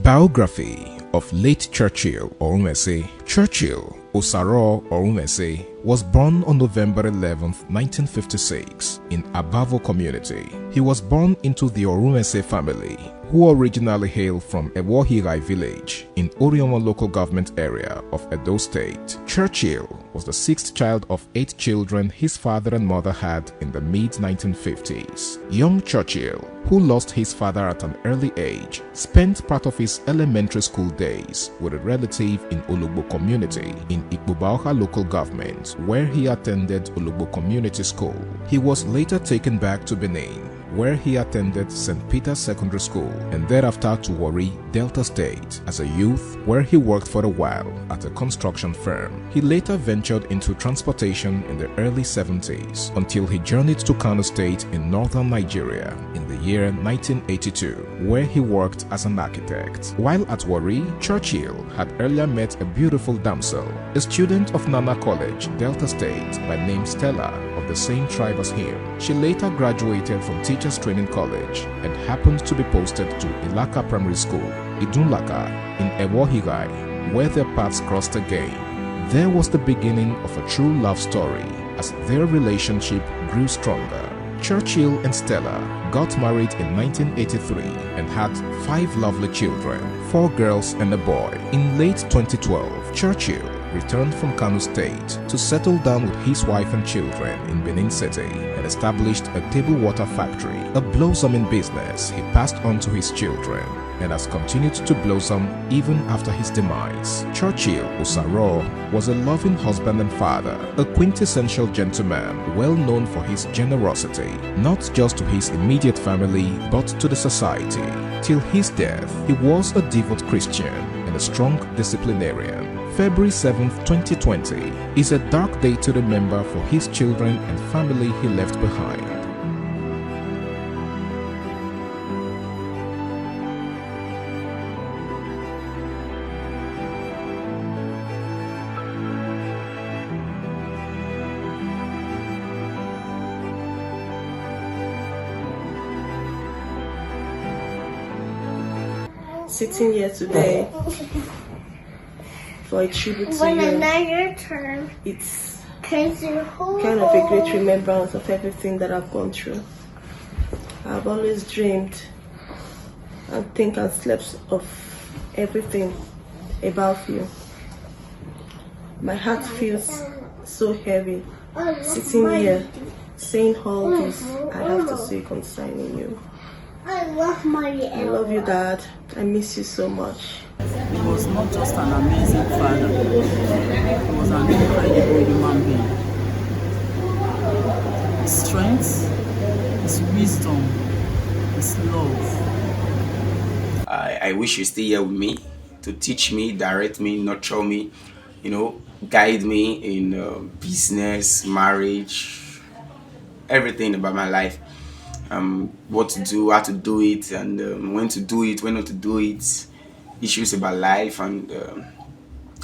Biography of late Churchill Orumwense. Churchill Osaro Orumwense was born on November 11, 1956 in Abavo community. He was born into the Orumwense family, who originally hailed from Ewohirai village in Orumwense local government area of Edo State. Churchill was the sixth child of 8 children his father and mother had in the mid-1950s. Young Churchill, who lost his father at an early age, spent part of his elementary school days with a relative in Olugbo community in Igbobaoka local government, where he attended Olugbo Community School. He was later taken back to Benin, where he attended St. Peter's Secondary School, and thereafter to Warri, Delta State. As a youth, where he worked for a while at a construction firm. He later ventured into transportation in the early 70s until he journeyed to Kano State in northern Nigeria in the year 1982, where he worked as an architect. While at Warri, Churchill had earlier met a beautiful damsel, a student of Nana College, Delta State, by name Stella, of the same tribe as him. She later graduated from Teachers Training College and happened to be posted to Ilaka Primary School, Idunlaka, in Ewohirai, where their paths crossed again. There was the beginning of a true love story as their relationship grew stronger. Churchill and Stella got married in 1983 and had 5 lovely children, 4 girls and a boy. In late 2012, Churchill returned from Kano State to settle down with his wife and children in Benin City and established a table water factory, a blossoming business he passed on to his children and has continued to blossom even after his demise. Churchill Osaro was a loving husband and father, a quintessential gentleman well known for his generosity, not just to his immediate family but to the society. Till his death, he was a devout Christian and a strong disciplinarian. February 7th, 2020 is a dark day to remember for his children and family he left behind. Sitting here today for a tribute to you. Now your turn. It's Kind of a great remembrance of everything that I've gone through. I've always dreamed and think and slept of everything about you. My heart feels so heavy sitting here saying all this I have to say concerning you. I love I love you, Dad. I miss you so much. He was not just an amazing father, he was an incredible human being. His strength, his wisdom, his love. I wish you stay here with me to teach me, direct me, nurture me, guide me in business, marriage, everything about my life. What to do, how to do it, and when to do it, when not to do it, issues about life, and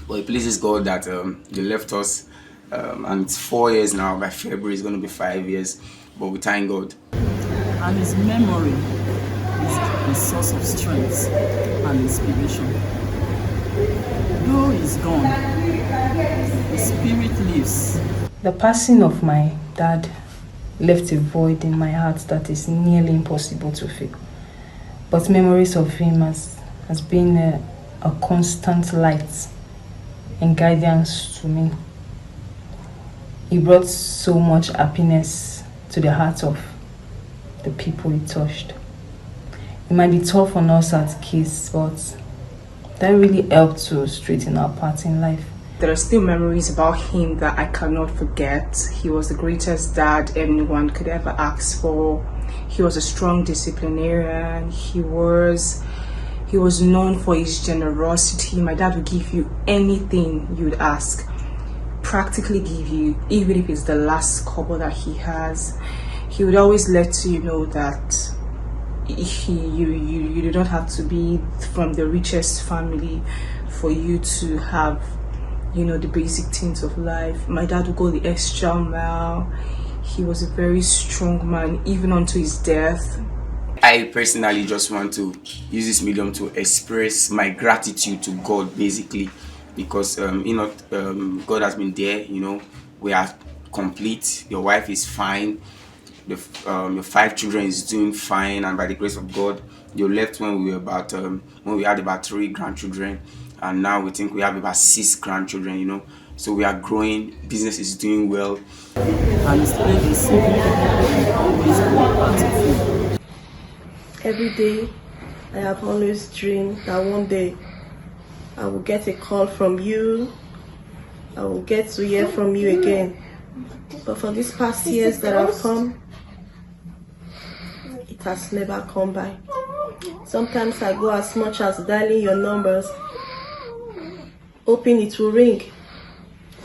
well, it pleases God that they left us, and it's 4 years now. By February, it's going to be 5 years, but we thank God. And his memory is a source of strength and inspiration. Though he's gone, his spirit lives. The passing of my dad left a void in my heart that is nearly impossible to fill. But memories of him has been a constant light and guidance to me. He brought so much happiness to the heart of the people he touched. It might be tough on us as kids, but that really helped to straighten our path in life. There are still memories about him that I cannot forget. He was the greatest dad anyone could ever ask for. He was a strong disciplinarian. He was known for his generosity. My dad would give you anything you'd ask. Practically give you, even if it's the last kobo that he has. He would always let you know that you do not have to be from the richest family for you to have the basic things of life. My dad would go the extra mile. He was a very strong man, even unto his death. I personally just want to use this medium to express my gratitude to God, basically, because God has been there. We are complete. Your wife is fine. Your 5 children is doing fine, and by the grace of God, you left when we had about 3 grandchildren, and now we think we have about 6 grandchildren. So we are growing. Business is doing well, and His legacy will always be part of you. Every day, I have always dreamed that one day I will get a call from you. I will get to hear from you again. But for these past years that have come, it has never come by. Sometimes I go as much as dialing your numbers, hoping it will ring.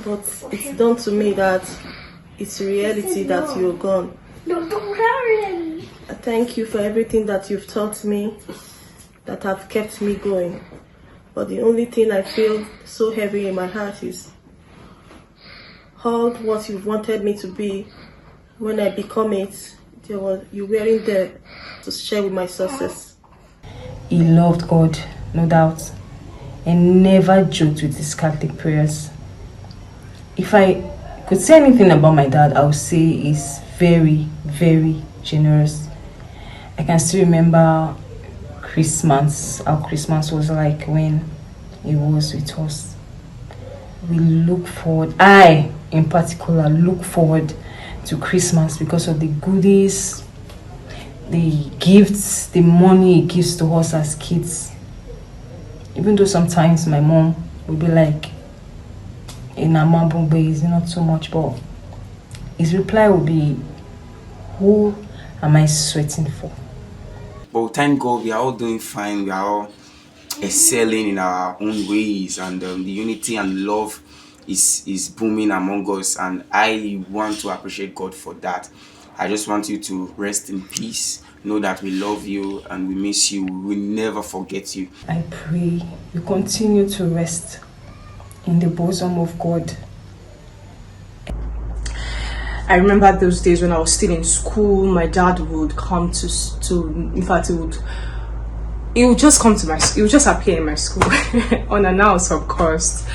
But it's done to me that it's reality that you're gone. I thank you for everything that you've taught me, that have kept me going. But the only thing I feel so heavy in my heart is all what you've wanted me to be. When I become it, you weren't there to share with my success. He loved God, no doubt, and never joked with his Catholic prayers. If I could say anything about my dad, I would say he's very, very generous. I can still remember how Christmas was like when he was with us. We look forward, I in particular look forward to Christmas because of the goodies, the gifts, the money he gives to us as kids. Even though sometimes my mom will be like, in a mumble base, not so much, but his reply will be, who am I sweating for? But thank God, we are all doing fine. We are all excelling in our own ways, and the unity and love is booming among us, and I want to appreciate God for that. I just want you to rest in peace. Know that we love you and we miss you. We will never forget you. I pray you continue to rest in the bosom of God. I remember those days when I was still in school. My dad would come in fact, he would just come to he would just appear in my school unannounced, of course.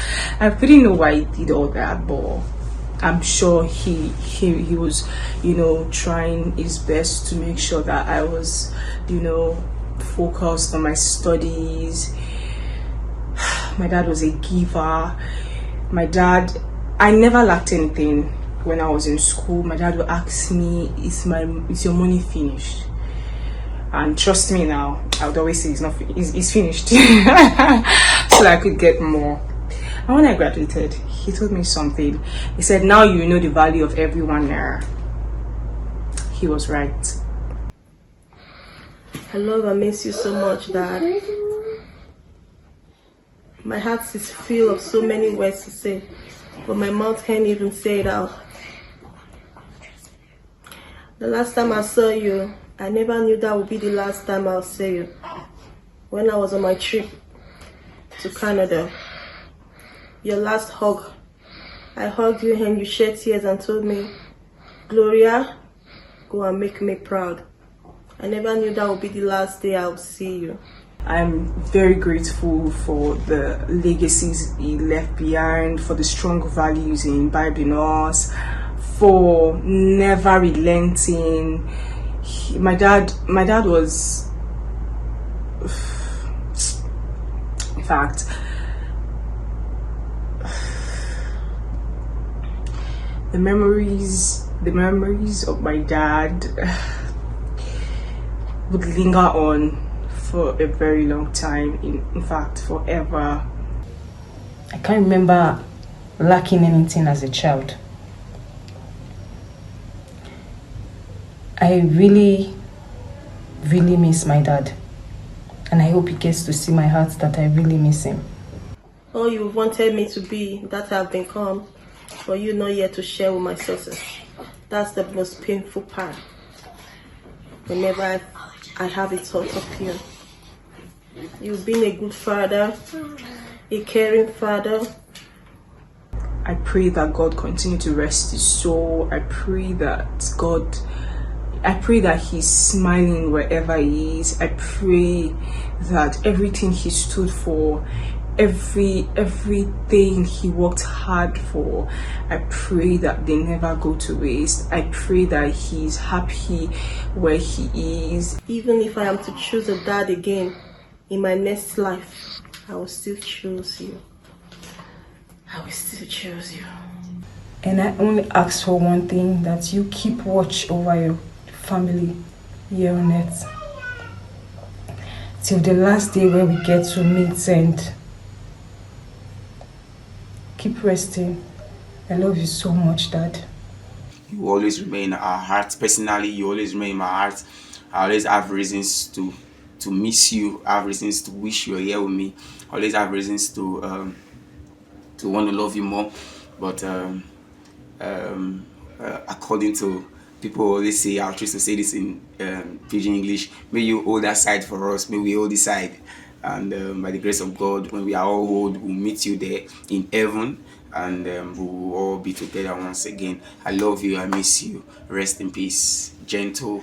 I wouldn't know why he did all that, but I'm sure he was, trying his best to make sure that I was, focused on my studies. My dad was a giver. I never lacked anything. When I was in school, my dad would ask me, is your money finished? And trust me now, I would always say it's finished. So I could get more. And when I graduated, he told me something. He said, now you know the value of every 1 naira. He was right. I love and miss you so much, Dad. My heart is filled of so many words to say, but my mouth can't even say it out. The last time I saw you, I never knew that would be the last time I'll see you. When I was on my trip to Canada, your last hug, I hugged you and you shed tears and told me, Gloria, go and make me proud. I never knew that would be the last day I would see you. I'm very grateful for the legacies he left behind, for the strong values he imbibed in us, for never relenting. My dad was, in fact, the memories of my dad would linger on for a very long time, in fact forever. I can't remember lacking anything as a child. I really, really miss my dad, and I hope he gets to see my heart that I really miss him. All you wanted me to be, that I've become, but you not yet to share with my success. That's the most painful part. Whenever I have a thought of you. You've been a good father, a caring father. I pray that God continue to rest his soul. I pray that God, I pray that he's smiling wherever he is. I pray that everything he stood for, everything he worked hard for, I pray that they never go to waste. I pray that he's happy where he is. Even if I am to choose a dad again in my next life, I will still choose you. I will still choose you. And I only ask for one thing, that you keep watch over your family here on earth till the last day where we get to meet, and keep resting. I love you so much, Dad. You always remain in our hearts. Personally, you always remain in my heart. I always have reasons to miss you. I have reasons to wish you were here with me. I always have reasons to want to love you more. But according to people always say, I'll try to say this in pidgin English, may you hold that side for us, may we hold this side. And by the grace of God, when we are all old, we'll meet you there in heaven, and we'll all be together once again. I love you, I miss you. Rest in peace. Gentle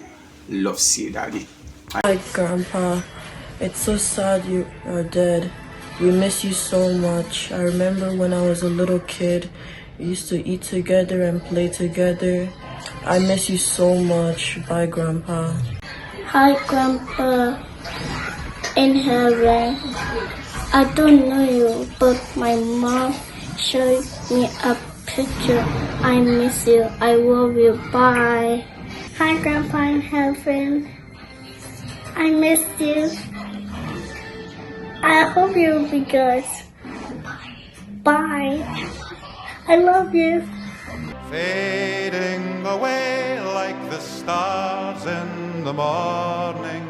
loves you, Daddy. Hi, Grandpa. It's so sad you are dead. We miss you so much. I remember when I was a little kid, we used to eat together and play together. I miss you so much. Bye, Grandpa. Hi, Grandpa. In heaven, I don't know you, but my mom showed me a picture. I miss you. I love you. Bye. Hi, Grandpa in heaven. I miss you. I hope you'll be good. Bye. I love you. Fading away like the stars in the morning,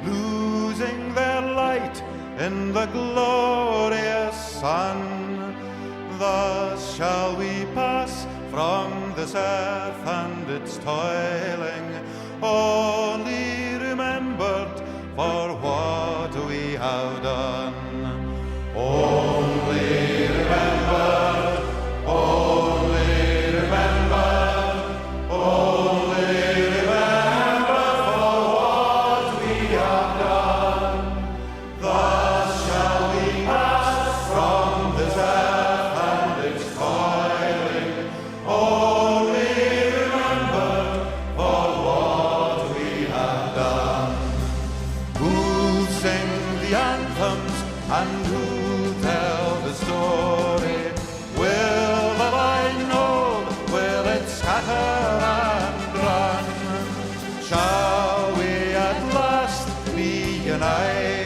losing their light in the glorious sun. Thus shall we pass from this earth and its toiling, only remembered for what we have done. Only remembered, only remembered, only remembered for what we have done. Thus shall we pass from this earth and its toiling, only remembered for what we have done. Who'll sing the anthems and who'll tell the story? Will the line know? Will it scatter and run? Shall we at last be united?